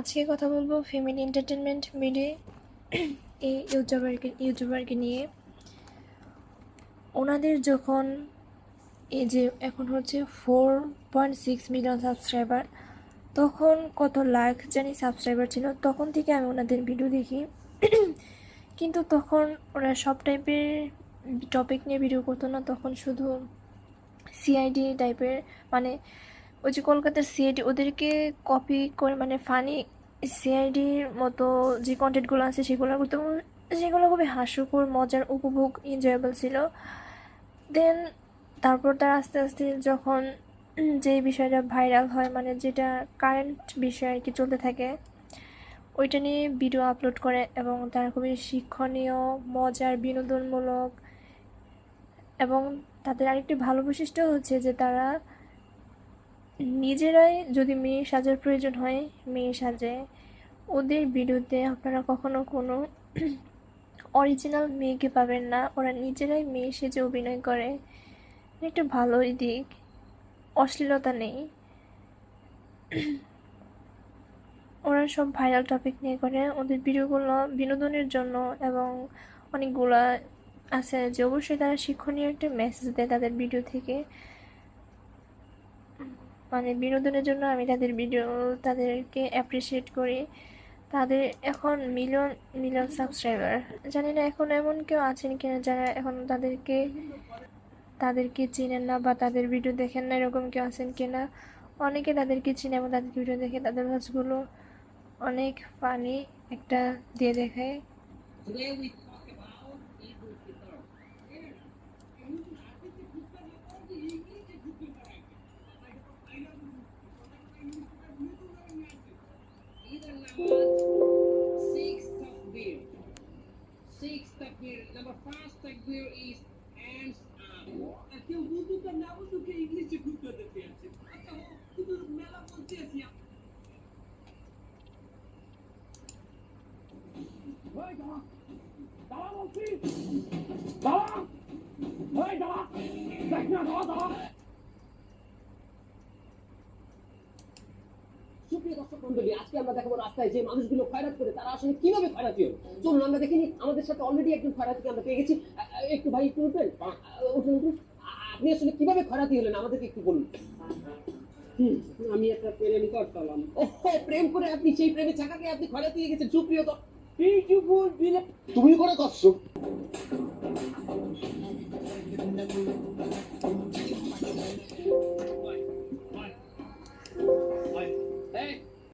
আজকে কথা বলবো ফ্যামিলি এন্টারটেনমেন্ট মিডে এই ইউটিউবারকে নিয়ে। ওনাদের যখন এই যে এখন হচ্ছে 4.6 মিলিয়ন সাবস্ক্রাইবার, তখন কত লাখ জানি সাবস্ক্রাইবার ছিল। তখন থেকে আমি ওনাদের ভিডিও দেখি, কিন্তু তখন ওরা সব টাইপের টপিক নিয়ে ভিডিও করতো না। তখন শুধু সিআইডি টাইপের, মানে ওই যে কলকাতার সিআইডি, ওদেরকে কপি করে, মানে ফানি সিআইডির মতো যে কন্টেন্টগুলো আছে সেগুলো করতে, সেগুলো খুবই হাস্যকর, মজার, উপভোগ, এনজয়েবল ছিল। দেন তারপর তার আস্তে আস্তে যখন যে বিষয়টা ভাইরাল হয়, মানে যেটা কারেন্ট বিষয় আর কি চলতে থাকে, ওইটা নিয়ে ভিডিও আপলোড করে এবং তারা খুবই শিক্ষণীয়, মজার, বিনোদনমূলক। এবং তাদের আরেকটি ভালো বৈশিষ্ট্য হচ্ছে যে তারা নিজেরাই যদি মেয়ে সাজার প্রয়োজন হয় মেয়ে সাজে। ওদের ভিডিওতে আপনারা কখনো কোনো অরিজিনাল মেয়েকে পাবেন না, ওরা নিজেরাই মেয়ে সেজে অভিনয় করে। একটা ভালোই দিক, অশ্লীলতা নেই। ওরা সব ভাইরাল টপিক নিয়ে করে ওদের ভিডিওগুলো বিনোদনের জন্য, এবং অনেকগুলো আছে যে অবশ্যই তারা শিক্ষণীয় একটা মেসেজ দেয় তাদের ভিডিও থেকে। মানে বিনোদনের জন্য আমি তাদেরকে অ্যাপ্রিসিয়েট করি। তাদের এখন মিলিয়ন মিলিয়ন সাবস্ক্রাইবার। জানি না এখন এমন কেউ আছেন কিনা যারা এখন তাদেরকে চেনেন না বা তাদের ভিডিও দেখেন না, এরকম কেউ আছেন কিনা। অনেকে তাদেরকে চিনে এবং তাদের ভিডিও দেখে, তাদের ভাজগুলো অনেক ফানি একটা দিয়ে দেখায়। Six takbir. Number five takbir is hands up. কেউ বন্ধুটা না বন্ধুকে ইংলিশে খুব করতে আছে। আচ্ছা শুধু মেলা বলতে আছি। ওই দাঁড়া, দাঁড়া বলছি, দাঁড়া, ওই দাঁড়া, দেখ না, দাঁড়া। সুপ্রিয় দর্শক মন্ডলী, আজকে আমরা দেখাবো রাস্তায় যে মানুষগুলো খয়রাত করে তারা আসলে কিভাবে খয়রাতি হলো। চলুন আমরা দেখিনি। আমাদের সাথে অলরেডি একজন খয়রাতিকে আমরা পেয়ে গেছি। একটু ভাই একটু উঠবেন, উঠুন। আপনি আসলে কিভাবে খয়রাতি হলেন আমাদেরকে একটু বলুন। আমি একটা প্রেম করতাম। প্রেম করে আপনি সেই প্রেমে চাকাকে আপনি খয়রাতি হয়ে গেছেন। সুপ্রিয় তুমি করে করছো।